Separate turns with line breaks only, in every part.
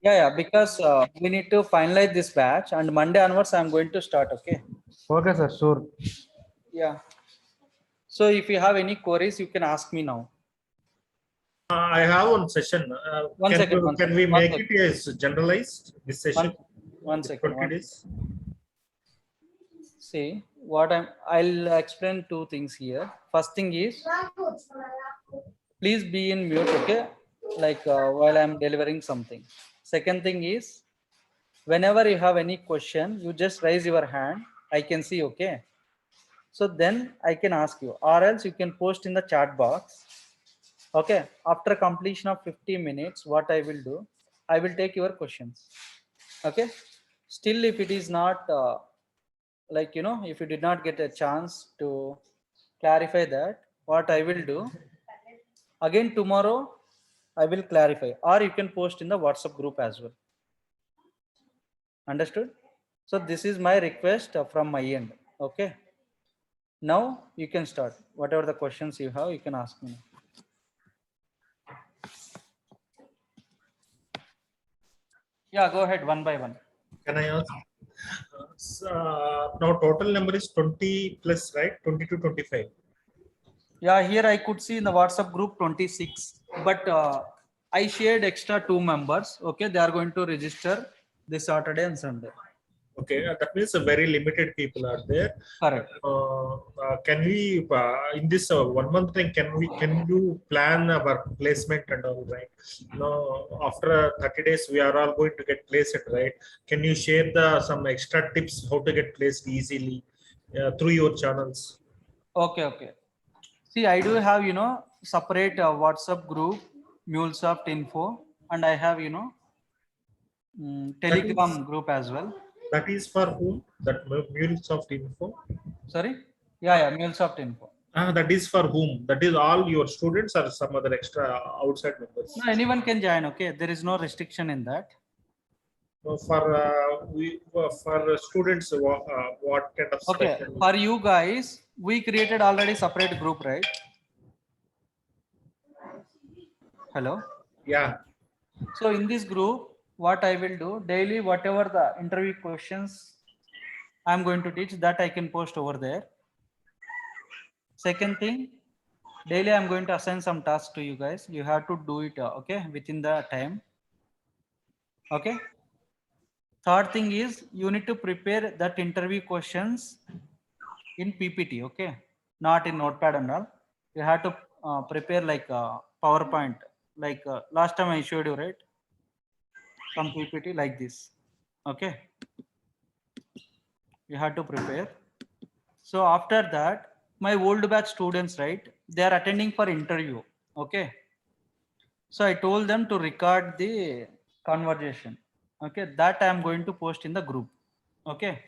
Yeah, because we need to finalize this batch, and Monday onwards I'm going to start. Okay.
Okay, sir. Sure.
Yeah. So if you have any queries, you can ask me now.
I have one session.
One second,
Can we make it as generalized this session?
One second.
20 days.
See what I'll explain two things here. First thing is, please be in mute, okay? Like while I'm delivering something. Second thing is, whenever you have any question, you just raise your hand. I can see, okay? So then I can ask you, or else you can post in the chat box. Okay, after completion of 50 minutes, what I will do, I will take your questions. Okay, still if it is not like, you know, if you did not get a chance to clarify that, what I will do, again tomorrow I will clarify, or you can post in the WhatsApp group as well. Understood? So this is my request from my end. Okay, now you can start. Whatever the questions you have, you can ask me. Yeah, go ahead one by one.
Can I ask? Now total number is 20 plus, right? 20 to 25.
Yeah, here I could see in the WhatsApp group 26, but I shared extra 2 members. Okay, they are going to register this Saturday and Sunday.
Okay, that means very limited people are there.
Correct.
Can we in this 1 month thing, can you plan our placement and all, right? Now after 30 days we are all going to get placed, right? Can you share some extra tips how to get placed easily through your channels?
Okay. See, I do have, you know, separate WhatsApp group, MuleSoft info, and I have, you know, Telegram group as well.
That is for whom? That MuleSoft info?
Sorry? Yeah, MuleSoft info.
That is for whom? That is all your students or some other extra outside members?
No, anyone can join. Okay, there is no restriction in that.
For students, what kind of
Okay,
special?
for you guys, we created already separate group, right? Hello.
Yeah.
So in this group, what I will do daily, whatever the interview questions I'm going to teach, that I can post over there. Second thing, daily I'm going to assign some tasks to you guys. You have to do it, okay, within the time. Okay. Third thing is, you need to prepare that interview questions in PPT, okay, not in Notepad and all. You have to prepare like PowerPoint, like last time I showed you, right? Some PPT like this. Okay, you have to prepare. So after that, my old batch students, right, they are attending for interview. Okay, so I told them to record the conversation. Okay, that I am going to post in the group. Okay,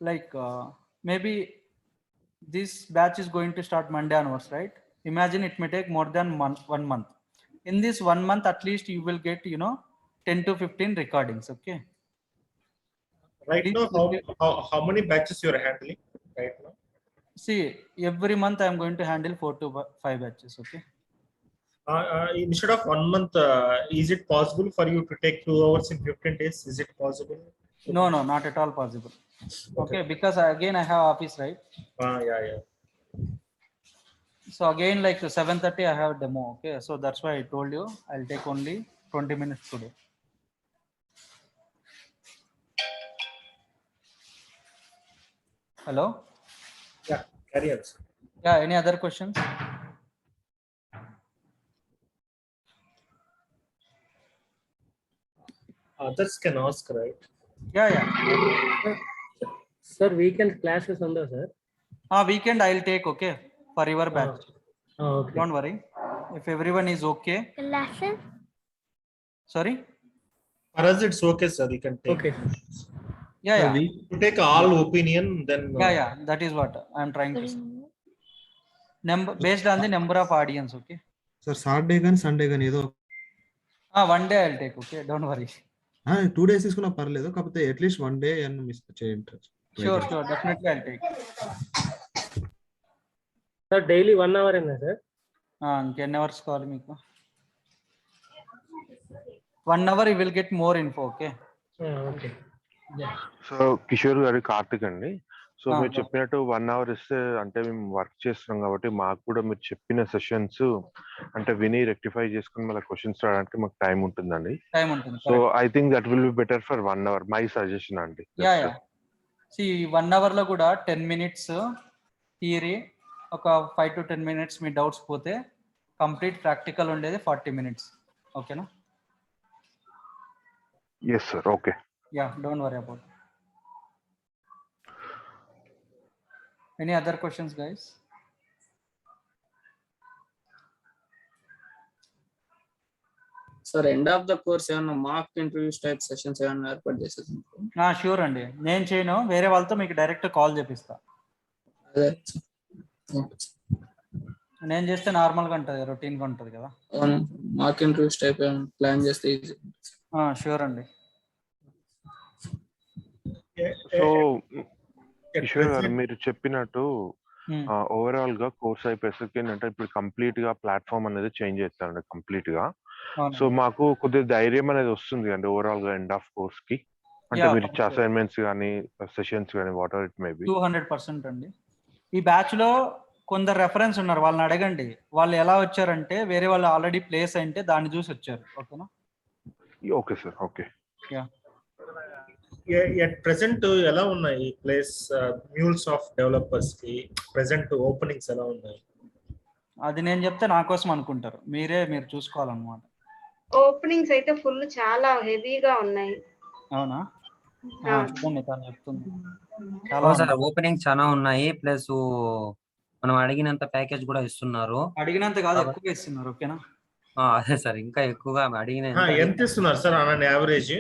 like maybe this batch is going to start Monday onwards, right? Imagine it may take more than 1 month. In this 1 month, at least you will get, you know, 10 to 15 recordings. Okay.
Right now, how many batches you are handling right now?
See, every month I am going to handle 4 to 5 batches. Okay.
Instead of 1 month, is it possible for you to take 2 hours in 15 days? Is it possible?
No, not at all possible. Okay, because again I have office, right?
Yeah.
So again, like 7:30 I have demo. Okay, so that's why I told you I'll take only 20 minutes today. Hello.
Yeah, carry on.
Yeah, any other questions?
Others can ask, right?
Yeah.
Sir, weekend classes on the sir.
Weekend I'll take, okay, for your batch.
Okay.
Don't worry. If everyone is okay.
Lesson?
Sorry?
For us, it's okay, sir. You can take.
Okay.
Yeah.
You take all opinion, then.
Yeah. That is what I'm trying to say. Based on the number of audience, okay?
Sir, Saturday and Sunday gan edo.
1 day I'll take, okay? Don't worry.
2 days తీసుకున్నా పర్లేదు కాకపోతే at least 1 day and miss చేయండి.
Sure, definitely I'll take.
Sir, daily 1 hour enna sir?
ఇంకెన్ని hours కావాలి మీకు? 1 hour you will get more info. Okay.
Okay.
So Kishore గారు కార్తిక్ అండి. So
Ah,
మీరు
yeah.
చెప్పినట్టు 1 అవర్ ఇస్తే అంటే మేము వర్క్ చేస్తున్నాం కాబట్టి మాకు కూడా మీరు చెప్పిన సెషన్స్ అంటే విని రెక్టిఫై చేసుకుని మళ్ళీ క్వశ్చన్స్ రావడానికి మాకు టైం ఉంటుందండి.
Time ఉంటుంది.
So I think that will be better for 1 hour. My suggestion అండి.
Yeah, yeah. See, 1 hour లో కూడా 10 minutes థియరీ, ఒక 5 to 10 minutes మీ డౌట్స్ పోతే కంప్లీట్ ప్రాక్టికల్ ఉండేది 40 minutes. ఓకేనా?
Yes sir. Okay.
Yeah, don't worry about it. Any other questions, guys?
Sir end of the course ఏమన్నా mock interviews type sessions ఏమన్నా ఏర్పాటు చేసేది?
షూర్ అండి, నేను చేయను, వేరే వాళ్ళతో మీకు డైరెక్ట్ కాల్ చేపిస్తా.
అదే
నేను చేస్తే నార్మల్గా ఉంటుంది, రొటీన్గా ఉంటుంది కదా.
అవును, మాక్ ఇంటర్వ్యూస్ టైప్ ఏమన్నా ప్లాన్ చేస్తే ఈజీ.
షూర్ అండి.
సో కిషోర్ గారు మీరు చెప్పినట్టు ఓవరాల్ గా కోర్స్ అయిపోయేసరికి ఏంటంటే ఇప్పుడు కంప్లీట్ గా ప్లాట్ఫామ్ అనేది చేంజ్ చేస్తారండి కంప్లీట్ గా. సో మాకు కొద్దిగా ధైర్యం అనేది వస్తుంది అండి ఓవరాల్ గా ఎండ్ ఆఫ్ కోర్స్ కి. అంటే మీరు ఇచ్చే అసైన్మెంట్స్ కానీ సెషన్స్ కానీ what ever it may be.
200% అండి. ఈ బ్యాచ్ లో కొందరు రెఫరెన్స్ ఉన్నారు, వాళ్ళని అడగండి. వాళ్ళు ఎలా వచ్చారంటే వేరే వాళ్ళు ఆల్రెడీ ప్లేస్ అంటే దాన్ని చూసి వచ్చారు. ఓకేనా?
Okay sir. Okay.
At present ఎలా ఉన్నాయి ప్లేస్ మ్యూల్స్ ఆఫ్ డెవలపర్స్ కి ప్రెసెంట్ ఓపెనింగ్స్ ఎలా ఉన్నాయి?
అది నేను చెప్తే నా కోసం అనుకుంటారు, మీరు చూసుకోవాలన్నమాట.
ఓపెనింగ్స్ అయితే ఫుల్ చాలా హెవీగా ఉన్నాయి.
అవునా? చూడండి, తను చెప్తుంది.
సార్ ఓపెనింగ్ చాలా ఉన్నాయి, ప్లస్ మనం అడిగినంత ప్యాకేజ్ కూడా ఇస్తున్నారు.
అడిగినంత కాదు, ఎక్కువ ఇస్తున్నారు. ఓకేనా?
అదే సార్, ఇంకా ఎక్కువగా అడిగిన
ఎంత ఇస్తున్నారు sir on average?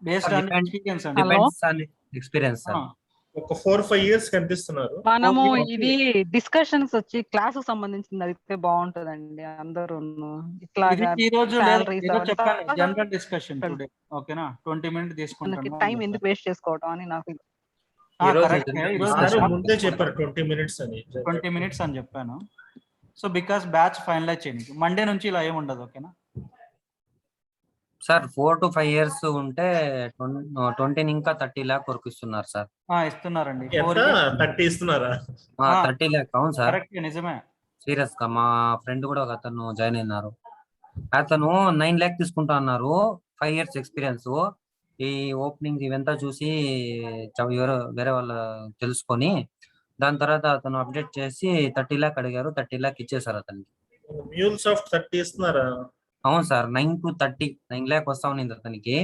Based on experience అండి.
Depends on experience sir.
ఒక 4-5 years కనిపిస్తున్నారు.
మనము ఇది డిస్కషన్స్ వచ్చి క్లాస్ సంబంధించింది అయితే బాగుంటదండి. అందరూ ఇట్లాగా
ఈ రోజు చెప్పండి, జనరల్ డిస్కషన్ టుడే. ఓకేనా? 20 minutes తీసుకుంటాను.
టైం ఎందుకు వేస్ట్ చేసుకోవడం అని నాకు
ముందే చెప్పారు 20 minutes అని.
20 minutes అని చెప్పాను. సో బికాస్ బ్యాచ్ ఫైనలైజ్ చేయండి, మండే నుంచి ఇలా ఏమి ఉండదు. ఓకేనా
సార్? 4 to 5 years ఉంటే 20 ఇంకా 30 lakh వరకు ఇస్తున్నారు సార్.
ఇస్తున్నారండి.
30 ఇస్తున్నారా?
30 lakh. అవును సార్,
కరెక్ట్, నిజమే.
సీరియస్ గా మా ఫ్రెండ్ కూడా ఒక అతను జాయిన్ అయినారు. అతను 9 lakh తీసుకుంటా అన్నారు, 5 years ఎక్స్పీరియన్స్. ఈ ఓపెనింగ్ ఇవంతా చూసి ఎవరో వేరే వాళ్ళు తెలుసుకొని దాని తర్వాత అతను అప్డేట్ చేసి 30 lakh అడిగారు, 30 lakh ఇచ్చేసారు అతనికి.
మ్యూల్స్ ఆఫ్ 30 ఇస్తున్నారా?
అవును సార్, 9 to 30, 9 lakh వస్తా ఉంది అతనికి.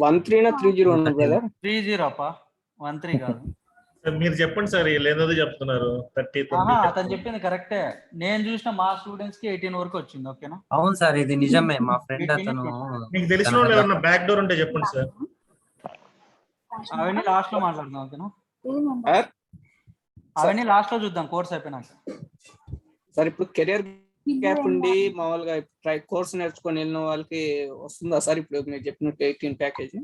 13 or 30 ఉంది బ్రదర్?
30 అప్ప, 13 కాదు.
మీరు చెప్పండి సార్, లేదో చెప్తున్నారు 30.
అతను చెప్పింది కరెక్టే. నేను చూసిన మా స్టూడెంట్స్ కి 18 వరకు వచ్చింది. ఓకేనా?
అవును సార్, ఇది నిజమే. మా ఫ్రెండ్ అతను
మీకు తెలిసిన వాళ్ళు ఎవరన్నా బ్యాక్ డోర్ ఉంటే చెప్పండి సార్.
అవన్నీ లాస్ట్ లో మాట్లాడదాం. ఓకేనా? అవన్నీ లాస్ట్ లో చూద్దాం కోర్స్ అయిపోయినాక.
సార్ ఇప్పుడు కెరియర్ గ్యాప్ ఉండి మామూలుగా కోర్స్ నేర్చుకొని వెళ్ళిన వాళ్ళకి వస్తుందా సార్ ఇప్పుడు మీరు చెప్పినట్టు 18 ప్యాకేజ్?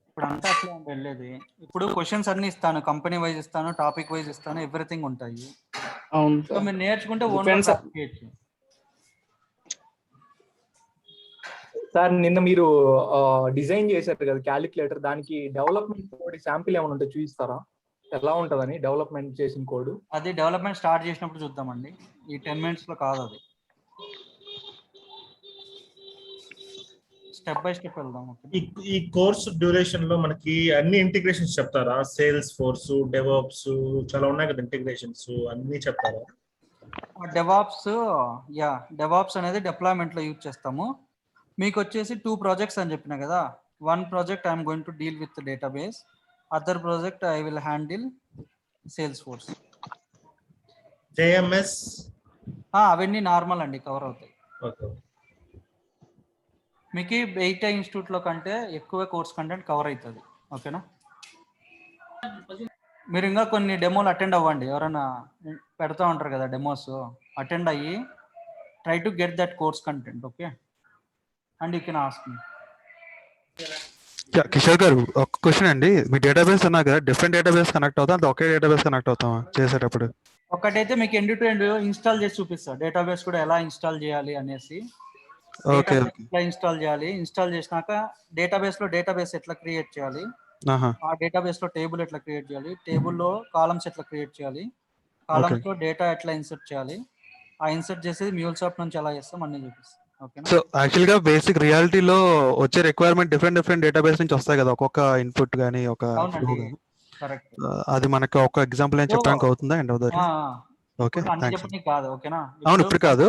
ఇప్పుడు అంతా అట్లా వెళ్ళేది. ఇప్పుడు క్వశ్చన్స్ అన్ని ఇస్తాను, కంపెనీ వైజ్ ఇస్తాను, టాపిక్ వైజ్ ఇస్తాను, ఎవ్రీథింగ్ ఉంటాయి.
అవును
సో మీరు నేర్చుకుంటే
సార్ నిన్న మీరు డిజైన్ చేశారు కదా క్యాలిక్యులేటర్, దానికి డెవలప్మెంట్ కోడ్ శాంపిల్ ఏమైనా ఉంటే చూపిస్తారా? ఎలా ఉంటుందని డెవలప్మెంట్ చేసిన కోడ్?
అది డెవలప్మెంట్ స్టార్ట్ చేసినప్పుడు చూద్దామండి, ఈ 10 minutes లో కాదు. అది స్టెప్ బై స్టెప్ వెళ్దాం.
ఈ కోర్స్ డ్యూరేషన్ లో మనకి అన్ని ఇంటిగ్రేషన్స్ చెప్తారా? సేల్స్ ఫోర్స్, డెవాప్స్ చాలా ఉన్నాయి కదా ఇంటిగ్రేషన్స్, అన్ని చెప్తారా?
డెవాప్స్ అనేది డిప్లాయ్మెంట్ లో యూజ్ చేస్తాము. మీకు వచ్చేసి 2 projects అని చెప్పిన కదా. 1 project I'm going to deal with database, other project I will handle sales force.
JMS
అవన్నీ నార్మల్ అండి, కవర్ అవుతాయి. మీకు బయట ఇన్స్టిట్యూట్ లో కంటే ఎక్కువ కోర్స్ కంటెంట్ కవర్ అవుతుంది. ఓకేనా? మీరు ఇంకా కొన్ని డెమోలు అటెండ్ అవ్వండి, ఎవరైనా పెడతా ఉంటారు కదా డెమోస్, అటెండ్ అయ్యి try to get that course content. Okay, and you can ask me.
Kishore గారు ఒక క్వశ్చన్ అండి, మీ డేటాబేస్ అన్నా కదా, డిఫరెంట్ డేటాబేస్ కనెక్ట్ అవుతాం, ఒకే డేటాబేస్ కనెక్ట్ అవుతామా చేసేటప్పుడు?
ఒకటైతే మీకు ఎండ్ టు ఎండ్ ఇన్స్టాల్ చేసి చూపిస్తా, డేటాబేస్ కూడా ఎలా ఇన్స్టాల్ చేయాలి అనేసి.
ఓకే
ఎట్లా ఇన్స్టాల్ చేయాలి, ఇన్స్టాల్ చేసినాక డేటాబేస్ ఎట్లా క్రియేట్ చేయాలి,
ఆహా
ఆ డేటాబేస్ లో టేబుల్ ఎట్లా క్రియేట్ చేయాలి, టేబుల్లో కాలమ్స్ ఎట్లా క్రియేట్ చేయాలి, కాలమ్స్ లో డేటా ఎట్లా ఇన్సర్ట్ చేయాలి, ఆ ఇన్సర్ట్ చేసేది MuleSoft నుంచి ఎలా చేస్తాం అన్ని చూపిస్తాం. ఓకేనా?
సో యాక్చువల్ గా బేసిక్ రియాలిటీలో వచ్చే రిక్వైర్మెంట్ డిఫరెంట్ డేటాబేస్ నుంచి వస్తాయి కదా, ఒక్కొక్క ఇన్పుట్ కానీ ఒక ఫ్లో
అవునండి,
కానీ.
కరెక్ట్.
అది మనకి ఒక ఎగ్జాంపుల్ ఏం చెప్పడానికి అవుతుందా end of the day? Okay,
ఇప్పుడు అన్ని
థ్యాంక్స్.
చెప్పడానికి కాదు, ఓకేనా?
అవును, ఇప్పుడు కాదు,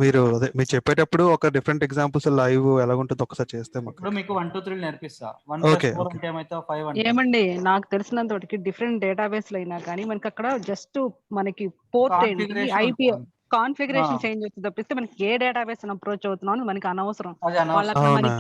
మీరు మీరు చెప్పేటప్పుడు ఒక డిఫరెంట్ ఎగ్జాంపుల్స్ లైవ్ ఎలా ఉంటుందో ఒకసారి చేస్తే మాకు.
ఇప్పుడు మీకు 1 2 3 నేర్పిస్తా. 1
ఓకే,
+ 4
ఓకే.
అంటే ఏమైతే 5 అంటే
ఏమండి, నాకు తెలిసినంత వరకు డిఫరెంట్ డేటాబేస్ అయినా కానీ మనకి అక్కడ జస్ట్ మనకి పోర్ట్ ఏంటి,
కాన్ఫిగరేషన్
ఐపీ
ఉంటుంది.
కాన్ఫిగరేషన్ చేంజ్ అవుతుంది తప్పిస్తే మనకి ఏ డేటాబేస్ అప్రోచ్ అవుతున్నాం అని మనకి అనవసరం.
అది అనవసరం.
వాళ్ళు అక్కడ
అవునా?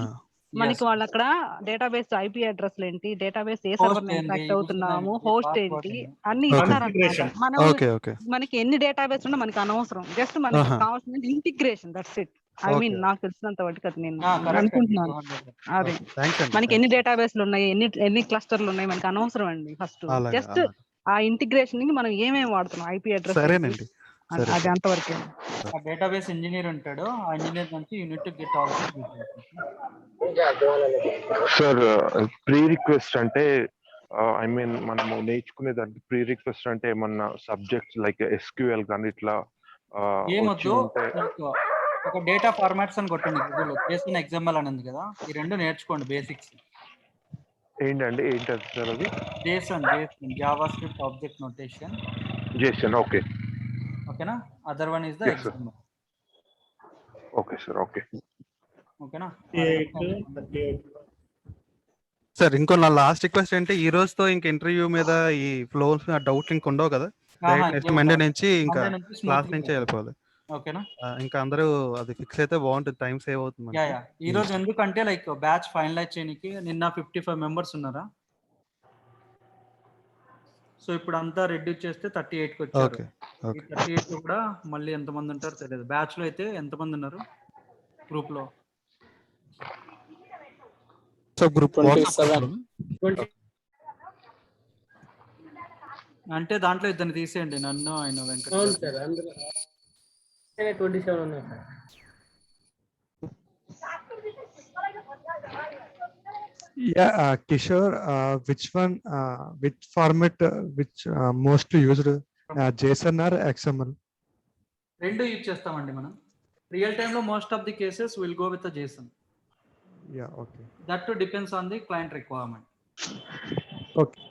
మనకి వాళ్ళు అక్కడ డేటాబేస్ ఐపీ అడ్రస్లు ఏంటి, డేటాబేస్ ఏ
Host
సర్వర్
ఏంది,
ఇంటరాక్ట్
username
అవుతున్నాము,
ఏంటి,
హోస్ట్
password
ఏంటి
ఏంటి.
అన్ని
ఓకే.
ఇస్తారనమాట.
Configuration.
మనం
ఓకే, ఓకే.
మనకి ఎన్ని డేటాబేస్ ఉన్నా మనకి అనవసరం. జస్ట్ మనకి
ఆహా.
కావాల్సిన integration, that's it. I mean
okay.
నాకు తెలిసినంత వరకు అది నేను
కరెక్ట్ అండి,
అనుకుంటున్నాను.
200.
అదే
థ్యాంక్స్ అండి.
మనకి ఎన్ని డేటాబేస్లు ఉన్నాయి, ఎన్ని క్లస్టర్లు ఉన్నాయి మనకి అనవసరం అండి. ఫస్ట్
అలాగే,
జస్ట్
అలాగే.
ఆ ఇంటిగ్రేషన్ కి మనం ఏమేమి వాడుతున్నాం, ఐపీ అడ్రస్
సరేనండి. సరే,
అది
సరే.
అంతవరకే.
ఆ డేటాబేస్ ఇంజనీర్ ఉంటాడు, ఆ ఇంజనీర్ నుంచి unit get all the details.
Sir pre request అంటే ఐ మీన్ మనము నేర్చుకునే దానికి ప్రీ రిక్వెస్ట్ అంటే ఏమన్నా సబ్జెక్ట్స్ లైక్ SQL కానీ ఇట్లా వచ్చి
ఏమొద్దు,
ఉంటే.
మీకు ఒక డేటా ఫార్మాట్స్ అని కొట్టండి గూగుల్లో, JSON XML అని ఉంది కదా, ఈ రెండు నేర్చుకోండి బేసిక్స్.
ఏంటండి ఏంటది సార్ అది?
JSON JavaScript object notation.
JSON, okay.
ఓకేనా? Other one is the
Yes, sir.
XML.
Okay sir, okay.
ఓకేనా?
38.
సార్ ఇంకో నా లాస్ట్ రిక్వెస్ట్ ఏంటి, ఈ రోజుతో ఇంక ఇంటర్వ్యూ మీద ఈ ఫ్లో డౌట్ ఇంక ఉండవు కదా, డైరెక్ట్ నెక్స్ట్ మండే నుంచి ఇంకా క్లాస్ నుంచే వెళ్ళిపోవాలి.
ఓకేనా?
ఇంకా అందరూ అది ఫిక్స్ అయితే బాగుంటుంది, టైం సేవ్ అవుతుంది మనకి.
ఈ రోజు ఎందుకంటే లైక్ బ్యాచ్ ఫైనలైజ్ చేయడానికి నిన్న 55 మెంబర్స్ ఉన్నారా, సో ఇప్పుడు అంతా రెడ్యూస్ చేస్తే 38కి వచ్చారు. ఈ 38 కూడా మళ్ళీ ఎంతమంది ఉంటారో తెలియదు. బ్యాచ్ లో అయితే ఎంతమంది ఉన్నారు గ్రూప్ లో?
Sub group
27.
అంటే దాంట్లో ఇద్దరిని తీసేయండి, నన్ను ఆయన వెంకట.
అవును సార్, అందులో 27 ఉన్నాయి sir.
Yeah, Kishore, which format, which mostly used, JSON or XML?
రెండు యూజ్ చేస్తామండి మనం. రియల్ టైమ్ లో most of the cases will go with JSON.
Yeah, okay.
That too depends on the client requirement.
Okay.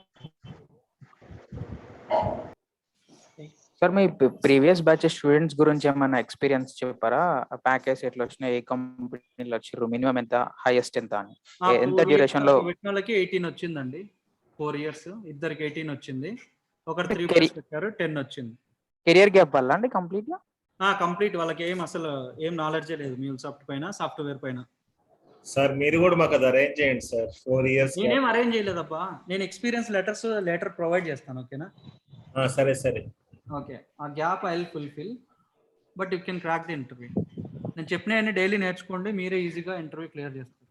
Sir me previous batch students గురించి ఏమైనా experience చెప్పారా? Package ఎట్లా వచ్చినాయి, ఏ కంపెనీలో వచ్చారు, మినిమం ఎంత, హైయెస్ట్ ఎంత అని, ఎంత డ్యూరేషన్ లో?
వాళ్ళకి 18 వచ్చిందండి, 4 years. ఇద్దరికి 18 వచ్చింది, ఒకరు 3 months పెట్టారు, 10 వచ్చింది.
కెరియర్ గ్యాప్ వల్ల అండి కంప్లీట్ గా?
కంప్లీట్ వాళ్ళకి ఏం నాలెడ్జే లేదు MuleSoft పైన, సాఫ్ట్వేర్ పైన.
సార్ మీరు కూడా మాకు అది అరేంజ్ చేయండి సార్, 4 years.
నేనేం అరేంజ్ చేయలేదబ్బా, నేను ఎక్స్పీరియన్స్ లెటర్ ప్రొవైడ్ చేస్తాను. ఓకేనా?
సరే సరే.
ఓకే, ఆ gap I will fulfil, but you can crack the interview. నేను చెప్పినవన్నీ డైలీ నేర్చుకోండి, మీరే ఈజీగా ఇంటర్వ్యూ క్లియర్ చేస్తారు.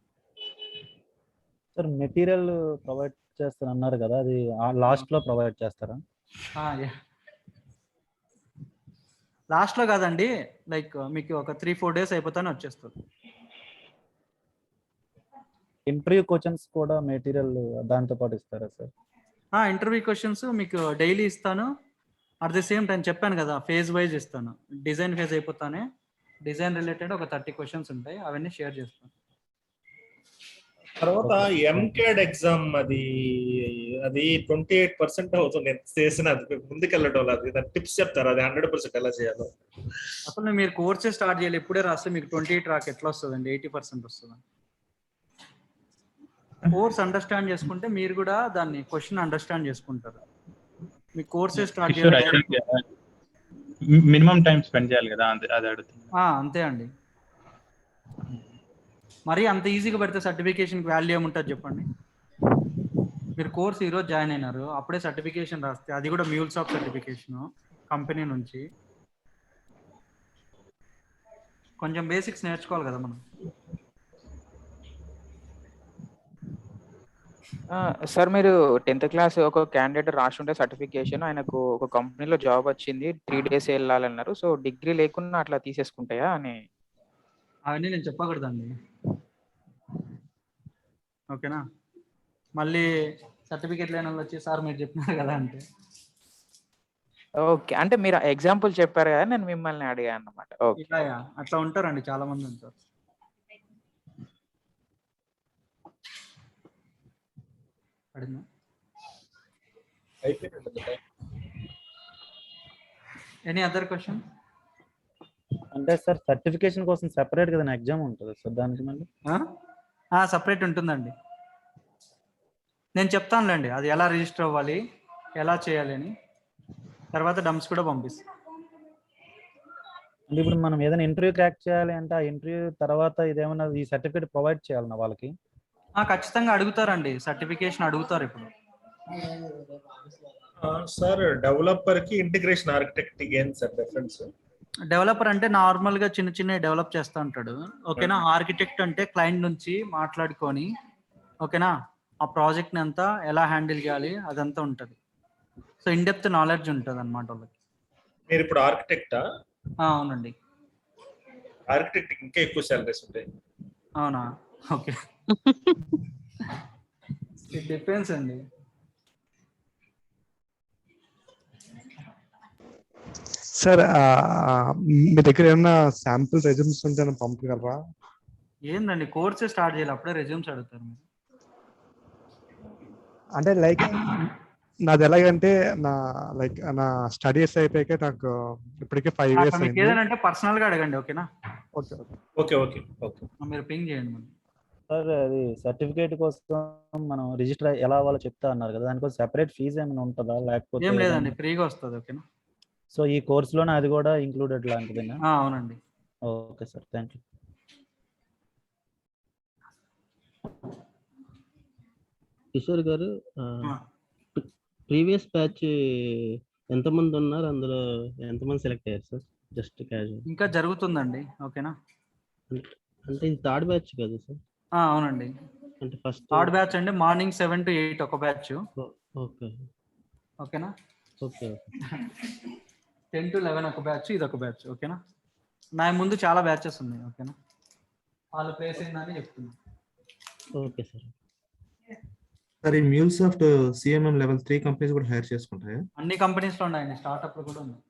సార్ మెటీరియల్ ప్రొవైడ్ చేస్తారన్నారు కదా, అది లాస్ట్ లో ప్రొవైడ్ చేస్తారా?
లాస్ట్ లో కాదండి, లైక్ మీకు ఒక 3-4 days అయిపోతానే వచ్చేస్తుంది.
ఇంటర్వ్యూ క్వశ్చన్స్ కూడా మెటీరియల్ దాంతో పాటు ఇస్తారా సార్?
ఇంటర్వ్యూ క్వశ్చన్స్ మీకు డైలీ ఇస్తాను. అట్ ది సేమ్ టైం చెప్పాను కదా, ఫేజ్ వైజ్ ఇస్తాను. డిజైన్ ఫేజ్ అయిపోతానే డిజైన్ రిలేటెడ్ ఒక 30 questions ఉంటాయి, అవన్నీ షేర్ చేస్తాను.
తర్వాత MCAD ఎగ్జామ్ అది 28% అవుతుంది ఎంత చేసిన, అది ముందుకెళ్ళడం లేదు. టిప్స్ చెప్తారు, అది 100% ఎలా చేయాలో?
అసలు మీరు కోర్సే స్టార్ట్ చేయాలి, ఇప్పుడే రాస్తే మీకు 28 రాక ఎట్లా వస్తుందండి, 80% వస్తుంది. కోర్స్ అండర్స్టాండ్ చేసుకుంటే మీరు కూడా దాన్ని క్వశ్చన్ అండర్స్టాండ్ చేసుకుంటారు. మీ కోర్సే స్టార్ట్ చేయాలి,
మినిమం టైం స్పెండ్ చేయాలి కదా, అది అడుగుతుంది.
అంతే అండి. మరి అంత ఈజీగా పెడితే సర్టిఫికేషన్కి వాల్యూ ఏముంటుంది చెప్పండి? మీరు కోర్స్ ఈరోజు జాయిన్ అయినారు, అప్పుడే సర్టిఫికేషన్ రాస్తే, అది కూడా MuleSoft సర్టిఫికేషన్ కంపెనీ నుంచి, కొంచెం బేసిక్స్ నేర్చుకోవాలి కదా మనం.
సార్ మీరు 10th క్లాస్ ఒక క్యాండిడేట్ రాస్తుంటే సర్టిఫికేషన్, ఆయనకు ఒక కంపెనీలో జాబ్ వచ్చింది, 3 days వెళ్ళాలన్నారు, సో డిగ్రీ లేకుండా అట్లా తీసేసుకుంటాయా అని?
అవన్నీ నేను చెప్పకూడదండి. ఓకేనా, మళ్ళీ సర్టిఫికేట్ లేని వాళ్ళు వచ్చి సార్ మీరు చెప్పినారు కదా అంటే.
ఓకే, అంటే మీరు ఎగ్జాంపుల్ చెప్పారు కదా, నేను మిమ్మల్ని అడిగాను అన్నమాట. ఓకే,
ఇలా అట్లా ఉంటారండి, చాలా మంది ఉంటారు. Any other question?
అంటే సార్ సర్టిఫికేషన్ కోసం సెపరేట్ గా ఎగ్జామ్ ఉంటుంది సార్, దానికి మళ్ళీ
సపరేట్ ఉంటుందండి. నేను చెప్తానులేండి అది ఎలా రిజిస్టర్ అవ్వాలి, ఎలా చేయాలి అని. తర్వాత డమ్స్ కూడా పంపిస్తాను.
అంటే ఇప్పుడు మనం ఏదైనా ఇంటర్వ్యూ క్రాక్ చేయాలి అంటే ఆ ఇంటర్వ్యూ తర్వాత ఇదేమన్నా ఈ సర్టిఫికేట్ ప్రొవైడ్ చేయాలన్నా వాళ్ళకి?
ఖచ్చితంగా అడుగుతారండి, సర్టిఫికేషన్ అడుగుతారు. ఇప్పుడు
సార్ డెవలపర్ కి ఇంటిగ్రేషన్ ఆర్కిటెక్ట్ ఏం సార్ డిఫరెన్స్?
డెవలపర్ అంటే నార్మల్ గా చిన్న చిన్న డెవలప్ చేస్తూ ఉంటాడు. ఓకేనా, ఆర్కిటెక్ట్ అంటే క్లయింట్ నుంచి మాట్లాడుకొని ఓకేనా ఆ ప్రాజెక్ట్ని అంతా ఎలా హ్యాండిల్ చేయాలి అదంతా ఉంటుంది. సో ఇన్ డెప్త్ నాలెడ్జ్ ఉంటుంది అన్నమాట వాళ్ళకి.
మీరు ఇప్పుడు ఆర్కిటెక్టా?
అవునండి.
ఆర్కిటెక్ట్ ఇంకా ఎక్కువ సాలరీస్ ఉంటాయి.
అవునా, ఓకే. ఇట్ డిపెండ్స్ అండి.
సార్ మీ దగ్గర ఏమన్నా శాంపుల్ రెజ్యూమ్స్ ఉంటే పంపగలరా?
ఏందండి కోర్సే స్టార్ట్ చేయాలి, అప్పుడే రెజ్యూమ్స్ అడుగుతారు మీరు?
అంటే లైక్ నాది ఎలాగంటే నా స్టడీస్ అయిపోయాక నాకు ఇప్పటికే 5 years
మీకు
అయింది.
ఏదంటే పర్సనల్ గా అడగండి. ఓకేనా,
ఓకే
ఓకే ఓకే ఓకే.
మీరు పింగ్ చేయండి మళ్ళీ.
సార్ అది సర్టిఫికేట్ కోసం మనం రిజిస్టర్ ఎలా అవ్వాలో చెప్తా అన్నారు కదా, దానికోసం సెపరేట్ ఫీజు ఏమైనా ఉంటుందా లేకపోతే?
ఏం లేదండి, ఫ్రీగా వస్తుంది. ఓకేనా,
సో ఈ కోర్సులోనే అది కూడా ఇంక్లూడెడ్ లాంటిదేనా?
అవునండి.
Okay sir, thank you.
Kishore గారు, ప్రీవియస్ బ్యాచ్ ఎంతమంది ఉన్నారు, అందులో ఎంతమంది సెలెక్ట్ అయ్యారు సార్? Just casual.
ఇంకా జరుగుతుందండి. ఓకేనా,
అంటే ఇది థర్డ్ బ్యాచ్ కదా సార్?
అవునండి,
అంటే ఫస్ట్
థర్డ్ బ్యాచ్ అండి. మార్నింగ్ 7 to 8 ఒక బ్యాచ్.
ఓకే
ఓకేనా,
ఓకే
10 to 11 ఒక బ్యాచ్, ఇది ఒక బ్యాచ్. ఓకేనా, నా ముందు చాలా బ్యాచెస్ ఉన్నాయి. ఓకేనా, వాళ్ళు ప్లేస్ అయిందని చెప్తున్నా.
Okay sir.
సార్ ఈ మ్యూల్సాఫ్ట్ సిఎంఎం లెవెల్ 3 కంపెనీస్ కూడా హైర్ చేసుకుంటాయా?
అన్ని కంపెనీస్ లో ఉన్నాయండి, స్టార్ట్అప్ లో కూడా ఉన్నాయి.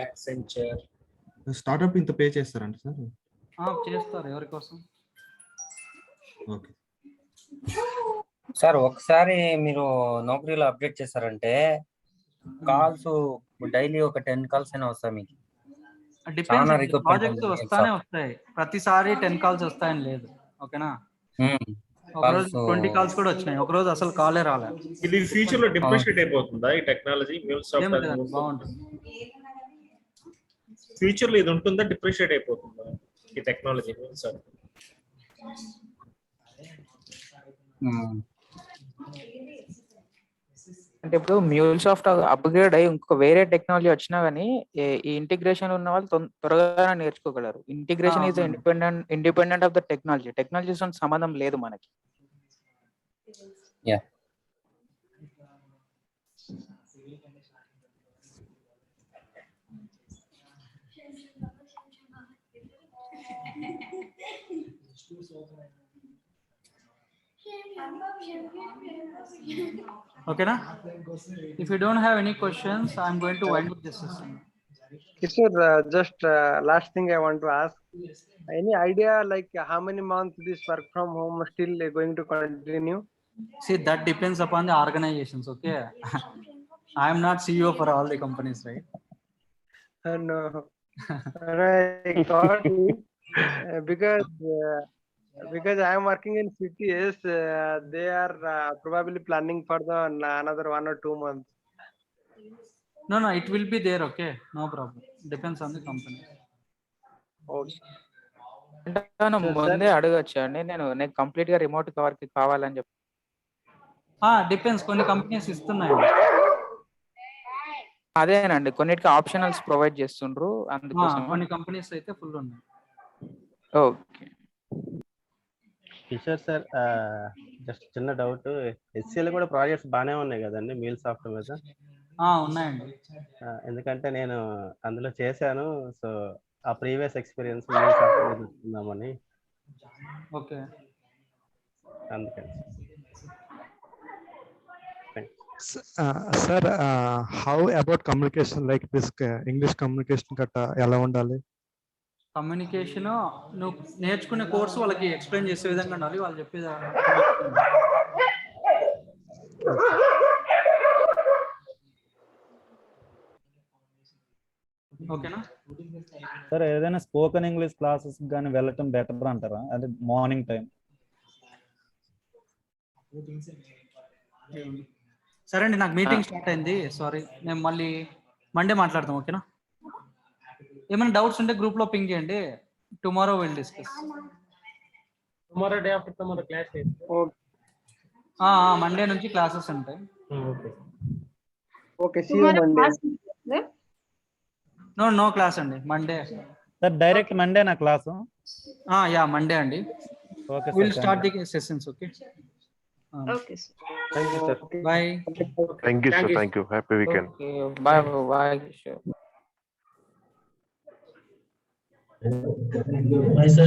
యాక్సెంచర్
స్టార్ట్అప్ ఇంత పే చేస్తారంట సార్?
చేస్తారు. ఎవరి కోసం?
ఓకే
సార్, ఒకసారి మీరు నౌకరీలో అప్డేట్ చేశారంటే కాల్స్ డైలీ ఒక 10 calls అయినా వస్తాయి మీకు.
ప్రాజెక్ట్స్ వస్తానే వస్తాయి, ప్రతిసారి 10 calls వస్తాయని లేదు. ఓకేనా, ఒకరోజు 20 calls కూడా వచ్చినాయి, ఒకరోజు అసలు కాలే రాలేదు.
ఇది ఫ్యూచర్ లో డిప్రిషియేట్ అయిపోతుందా ఈ టెక్నాలజీ?
బాగుంటుంది.
ఫ్యూచర్ లో ఇది ఉంటుందా, డిప్రిషియేట్ అయిపోతుందా ఈ టెక్నాలజీ?
అంటే ఇప్పుడు మ్యూల్సాఫ్ట్ అప్గ్రేడ్ అయ్యి ఇంకొక వేరే టెక్నాలజీ వచ్చినా కానీ ఈ ఇంటిగ్రేషన్ ఉన్న వాళ్ళు త్వరగా నేర్చుకోగలరు. Integration is independent of the technology. Technologies సంబంధం లేదు మనకి.
Okay na? If you don't have any questions, I'm going to wind up this session.
Sir, just last thing I want to ask. Any idea like how many months this work from home still going to continue?
See, that depends upon the organizations. Okay, I am not CEO for all the companies, right?
No, I got it. Because I am working in CTS, they are probably planning for the another 1 or 2 months.
No, it will be there. Okay, no problem. Depends on the company.
Okay.
ముందే అడగచ్చు అండి, నేను complete గా remote work కావాలని చెప్పి.
Depends, కొన్ని companies ఇస్తున్నాయండి.
అదేనండి, కొన్నిటికి ఆప్షనల్స్ ప్రొవైడ్ చేస్తుండ్రు, అందుకోసం.
కొన్ని కంపెనీస్ అయితే ఫుల్ ఉన్నాయి.
ఓకే
కిషోర్ సార్, జస్ట్ చిన్న డౌట్, HCL కూడా ప్రాజెక్ట్స్ బాగానే ఉన్నాయి కదండి మ్యూల్సాఫ్ట్ మీద?
ఉన్నాయండి.
ఎందుకంటే నేను అందులో చేశాను, సో
ఆ ప్రీవియస్ ఎక్స్పీరియన్స్ తీసుకుందామని
ఓకే.
అందుకని.
Sir how about communication like this English communication గట్ట ఎలా ఉండాలి?
కమ్యూనికేషన్ నువ్వు నేర్చుకునే కోర్సు వాళ్ళకి ఎక్స్ప్లెయిన్ చేసే విధంగా ఉండాలి, వాళ్ళు చెప్పేది. ఓకేనా
సార్? ఏదైనా స్పోకెన్ ఇంగ్లీష్ క్లాసెస్ కానీ వెళ్ళటం బెటర్ అంటారా? అదే మార్నింగ్ టైం.
సరే అండి, నాకు మీటింగ్ స్టార్ట్ అయింది, సారీ. మేము మళ్ళీ మండే మాట్లాడతాం, ఓకేనా? ఏమైనా డౌట్స్ ఉంటే గ్రూప్ లో పింగ్ చేయండి. Tomorrow will discuss.
Tomorrow day after tomorrow class
Monday నుంచి క్లాసెస్ ఉంటాయి.
Okay, see you Monday.
No class అండి, మండే.
సార్ డైరెక్ట్ మండే నా క్లాసు?
యా మండే అండి.
Okay,
will start the sessions. Okay,
okay sir.
Thank you sir.
Bye.
Thank you sir, thank you. Happy weekend.
Bye bye.
Bye, sir.